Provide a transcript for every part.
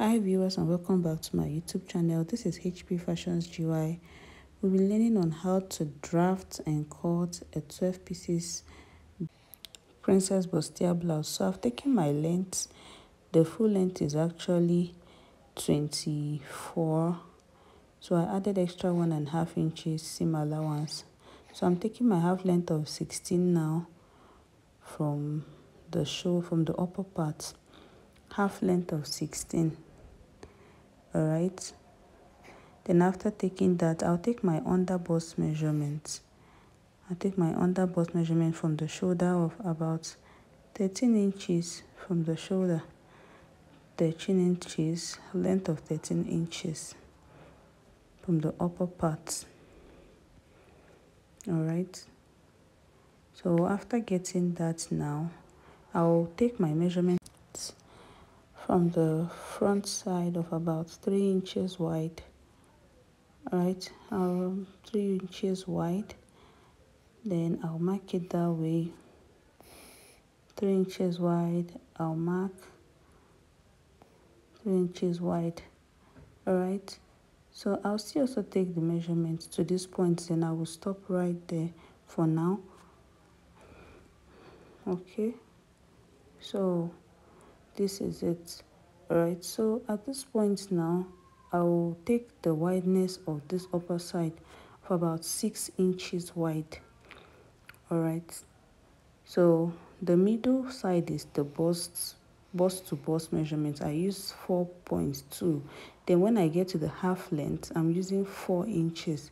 Hi viewers, and welcome back to my YouTube channel. This is HP Fashions GY. We'll be learning on how to draft and cut a 12 pieces princess bustier blouse. So I've taken my length. The full length is actually 24. So I added extra 1.5 inches seam allowance. So I'm taking my half length of 16 now from the upper part. Half length of 16. Alright, then after taking that, I'll take my under bust measurement. I'll take my under bust measurement from the shoulder of about 13 inches from the shoulder, 13 inches, length of 13 inches from the upper part. Alright, so after getting that now, I'll take my measurement from the front side of about 3 inches wide. Alright, 3 inches wide. Then I'll mark it that way. 3 inches wide. I'll mark 3 inches wide. Alright, so I'll still also take the measurement to this point, then I will stop right there for now. Okay, so this is it. Alright, so at this point now, I will take the wideness of this upper side of about 6 inches wide. Alright, so the middle side is the bust to bust measurement. I use 4.2. Then when I get to the half length, I'm using 4 inches.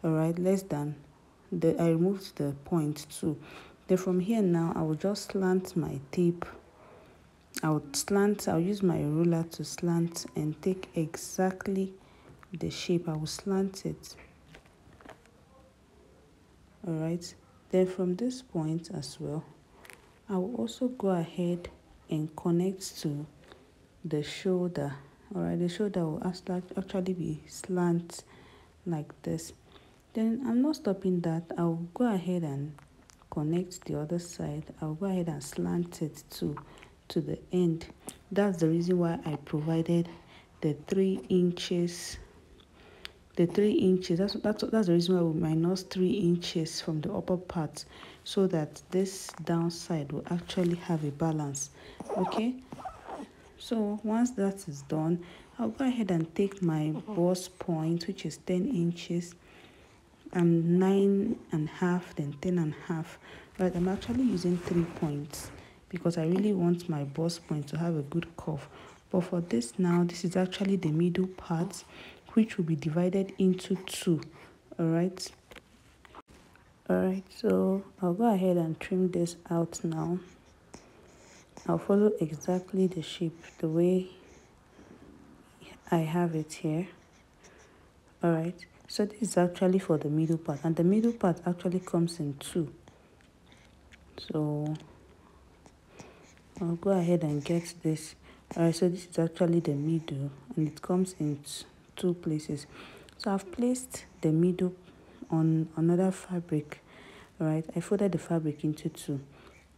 Alright, less than I removed the 0.2. Then from here now, I will just slant my tape. I'll use my ruler to slant and take exactly the shape. I will slant it. Alright, then from this point as well, I will also go ahead and connect to the shoulder. Alright, the shoulder will actually be slant like this. Then I'm not stopping that. I'll go ahead and connect the other side. I'll go ahead and slant it to the end. That's the reason why I provided the 3 inches. The 3 inches, that's the reason why we minus 3 inches from the upper part, so that this downside will actually have a balance. Okay, so once that is done, I'll go ahead and take my bust point, which is 10 inches, and 9.5, then 10.5. Right, I'm actually using 3 points because I really want my bust point to have a good curve. But for this now, this is actually the middle part, which will be divided into 2. Alright, so I'll go ahead and trim this out now. I'll follow exactly the shape the way I have it here. Alright, so this is actually for the middle part, and the middle part actually comes in 2. So I'll go ahead and get this. Alright, so this is actually the middle, and it comes in 2 places. So I've placed the middle on another fabric. Alright, I folded the fabric into 2.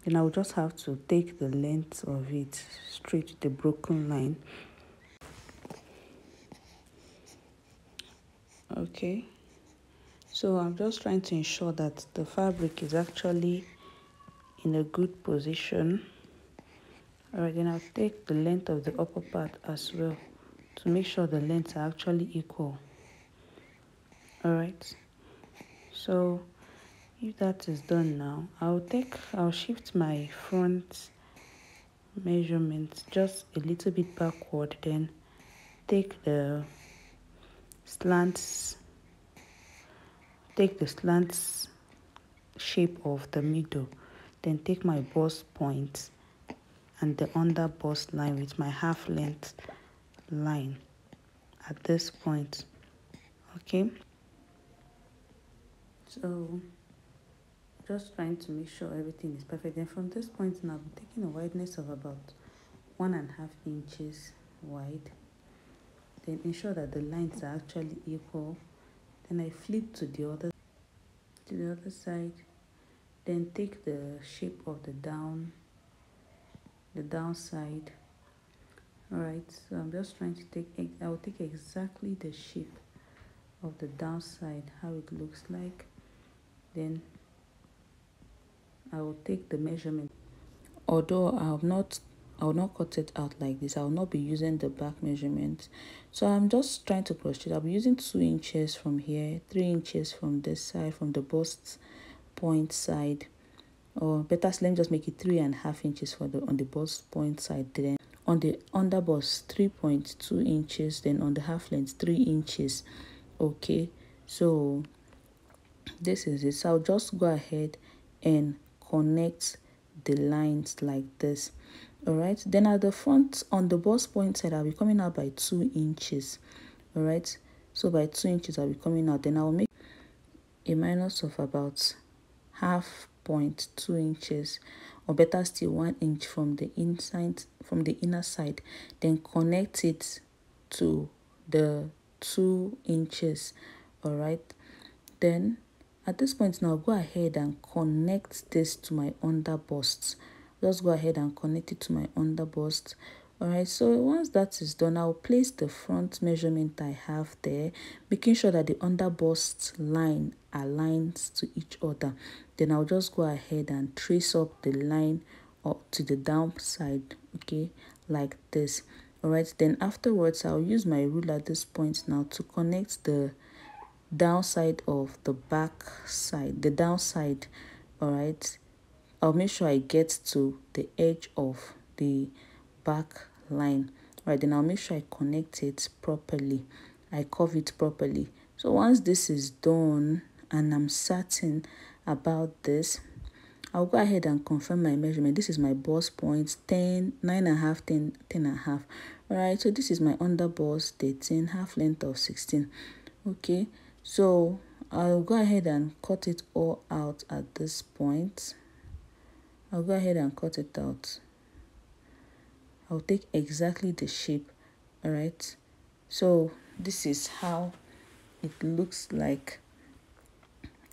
Then I'll just have to take the length of it straight to the broken line. Okay, so I'm just trying to ensure that the fabric is actually in a good position. Alright, then I'll take the length of the upper part as well to make sure the lengths are actually equal. Alright, so if that is done now, I'll shift my front measurement just a little bit backward, then take the slants shape of the middle, then take my bust point and the under bust line with my half length line at this point. Okay, so just trying to make sure everything is perfect. Then from this point now, I'm taking a wideness of about 1.5 inches wide. Then ensure that the lines are actually equal. Then I flip to the other side. Then take the shape of the downside All right, so I'm just trying to I'll take exactly the shape of the downside, how it looks like. Then I will take the measurement. Although I will not cut it out like this. I will not be using the back measurement. So I'm just trying to cross it. I'll be using 2 inches from here, 3 inches from this side, from the bust point side. Or better, let me just make it 3.5 inches for the on the bust point side. Then on the under bust 3.2 inches. Then on the half length 3 inches. Okay, so this is it. So I'll just go ahead and connect the lines like this. All right, then at the front on the bust point side, I'll be coming out by 2 inches. All right, so by 2 inches I'll be coming out. Then I'll make a minus of about half 0.2 inches, or better still 1 inch from the inside, from the inner side. Then connect it to the 2 inches. All right, then at this point now, go ahead and connect this to my under bust. Just go ahead and connect it to my under bust. All right, so once that is done, I'll place the front measurement I have there, making sure that the under bust line aligns to each other. Then I'll just go ahead and trace up the line up to the downside, okay, like this. All right, then afterwards, I'll use my ruler at this point now to connect the downside of the back side, the downside. All right, I'll make sure I get to the edge of the back line. All right, then I'll make sure I connect it properly, I curve it properly. So once this is done and I'm certain about this, I'll go ahead and confirm my measurement. This is my bust point 10, 9.5, 10, 10.5. All right, so this is my under bust 13, half length of 16. Okay, so I'll go ahead and cut it all out at this point. I'll go ahead and cut it out. I'll take exactly the shape. All right, so this is how it looks like.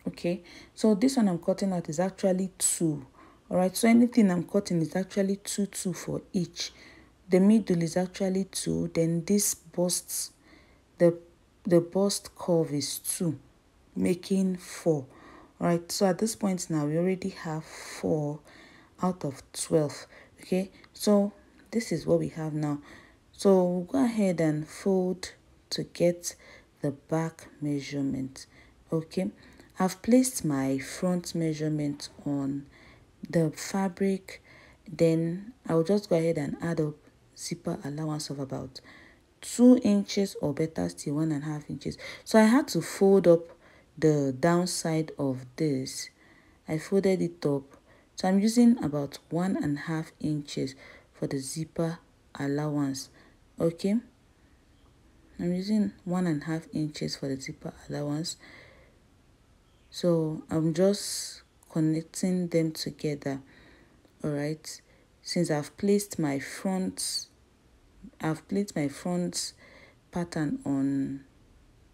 Okay, so this one I'm cutting out is actually 2. All right, so anything I'm cutting is actually 2 for each. The middle is actually 2, then this busts, the bust curve is 2, making 4. All right, so at this point now we already have 4 out of 12. Okay, so this is what we have now. So we'll go ahead and fold to get the back measurement. Okay, I've placed my front measurement on the fabric. Then I'll just go ahead and add up zipper allowance of about 2 inches, or better still 1.5 inches. So I had to fold up the downside of this. I folded it up, so I'm using about 1.5 inches for the zipper allowance. Okay, I'm using 1.5 inches for the zipper allowance. So I'm just connecting them together. All right, since I've placed my front pattern on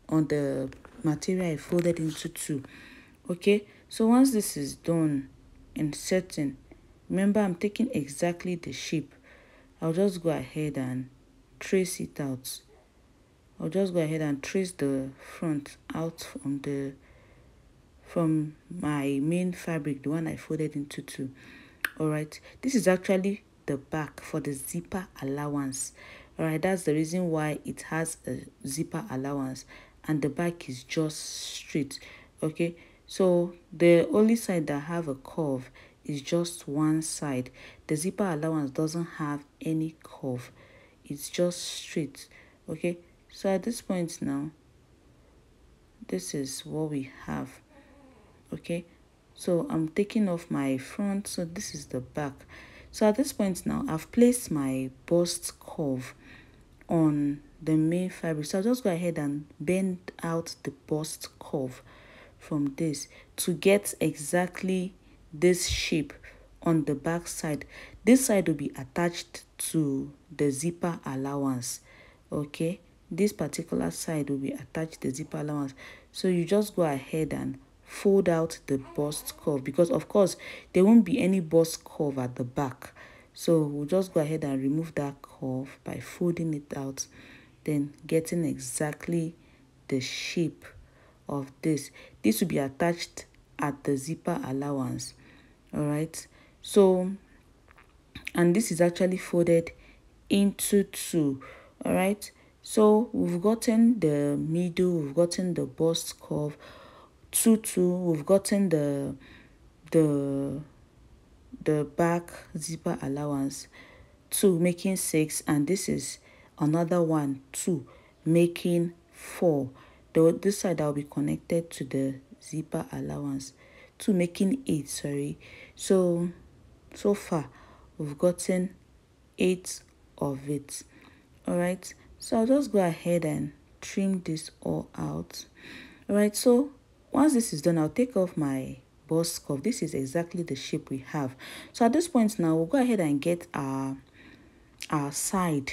the material I folded into 2. Okay, so once this is done and certain, remember I'm taking exactly the shape. I'll just go ahead and trace it out. I'll just go ahead and trace the front out from my main fabric, the one I folded into 2. All right, this is actually the back for the zipper allowance. All right, that's the reason why it has a zipper allowance and the back is just straight. Okay, so the only side that have a curve is just one side. The zipper allowance doesn't have any curve, it's just straight. Okay, so at this point now, this is what we have. Okay, so I'm taking off my front, so this is the back. So at this point now, I've placed my bust curve on the main fabric. So I'll just go ahead and bend out the bust curve from this to get exactly this shape on the back side. This side will be attached to the zipper allowance. Okay, this particular side will be attached to the zipper allowance. So you just go ahead and fold out the bust curve, because of course there won't be any bust curve at the back. So we'll just go ahead and remove that curve by folding it out, then getting exactly the shape of this. This will be attached at the zipper allowance. All right. So, and this is actually folded into two. All right. So we've gotten the middle, we've gotten the bust curve, two, we've gotten the the back zipper allowance, 2 making 6, and this is another one, 2 making 4. This side that will be connected to the zipper allowance, 2 making 8, sorry. So far we've gotten 8 of it. All right, so I'll just go ahead and trim this all out. All right, so once this is done, I'll take off my bust cuff. This is exactly the shape we have. So at this point now, we'll go ahead and get our side,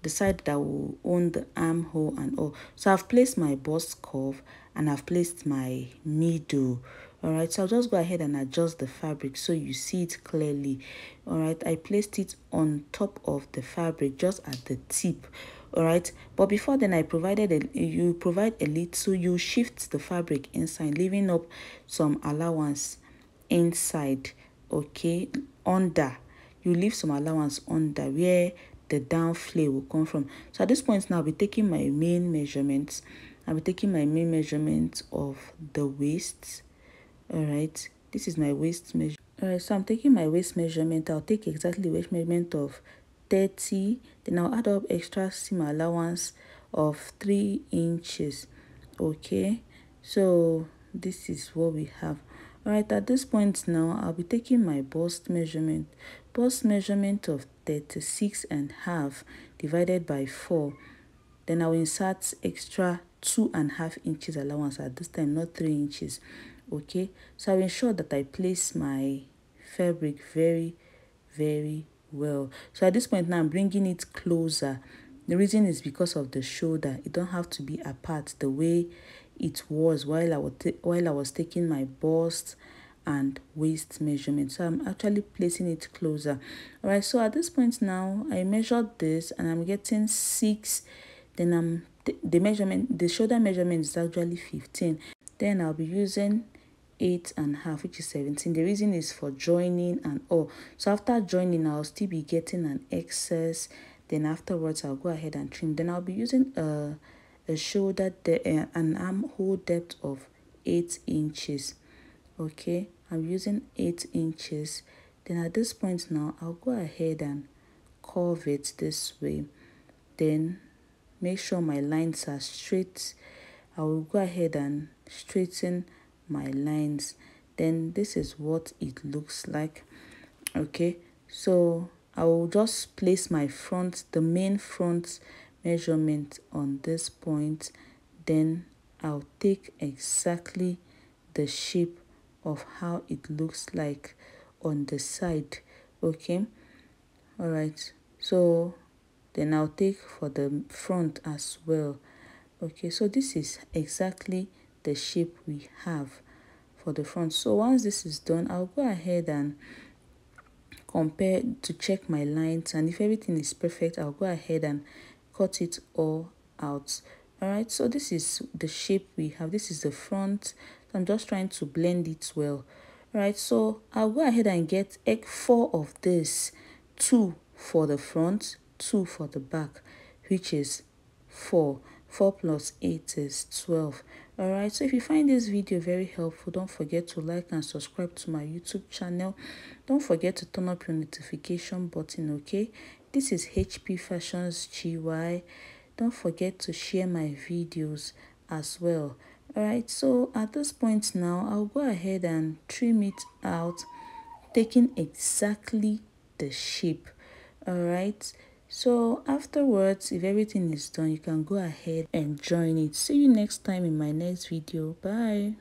the side that will own the armhole and all. So I've placed my bust curve and I've placed my middle. All right, so I'll just go ahead and adjust the fabric so you see it clearly. All right, I placed it on top of the fabric, just at the tip. All right, but before then you provide a lid, so you shift the fabric inside, leaving up some allowance inside. Okay, under, you leave some allowance under where the down flare will come from. So at this point now, I'll be taking my main measurements. I'll be taking my main measurement of the waist. All right, this is my waist measure. All right, so I'm taking my waist measurement. I'll take exactly the waist measurement of 30. Then I'll add up extra seam allowance of 3 inches. Okay, so this is what we have. All right, at this point now, I'll be taking my bust measurement of 36.5 divided by 4. Then I'll insert extra 2.5 inches allowance at this time, not 3 inches. Okay, so I'll ensure that I place my fabric very, very well. So at this point now, I'm bringing it closer. The reason is because of the shoulder. It don't have to be apart the way it was while I was taking my bust and waist measurement. So I'm actually placing it closer. All right, so at this point now, I measured this and I'm getting 6. Then the shoulder measurement is actually 15. Then I'll be using 8.5, which is 17. The reason is for joining and all. So after joining, I'll still be getting an excess. Then afterwards, I'll go ahead and trim. Then I'll be using a shoulder an armhole depth of 8 inches. Okay, I'm using 8 inches. Then at this point now, I'll go ahead and curve it this way. Then make sure my lines are straight. I will go ahead and straighten my lines. Then this is what it looks like. Okay, so I will just place my the main front measurement on this point. Then I'll take exactly the shape of how it looks like on the side. Okay, all right, so then I'll take for the front as well. Okay, so this is exactly the shape we have for the front. So once this is done, I'll go ahead and compare to check my lines, and if everything is perfect, I'll go ahead and cut it all out. All right, so this is the shape we have. This is the front. I'm just trying to blend it well. All right, so I'll go ahead and get 4 of this, 2 for the front, 2 for the back, which is 4. 4 plus 8 is 12. All right, so if you find this video very helpful, don't forget to like and subscribe to my YouTube channel. Don't forget to turn up your notification button. Okay, this is HP Fashions GY. Don't forget to share my videos as well. All right, so at this point now, I'll go ahead and trim it out, taking exactly the shape. All right, so afterwards, if everything is done, you can go ahead and join it. See you next time in my next video. Bye.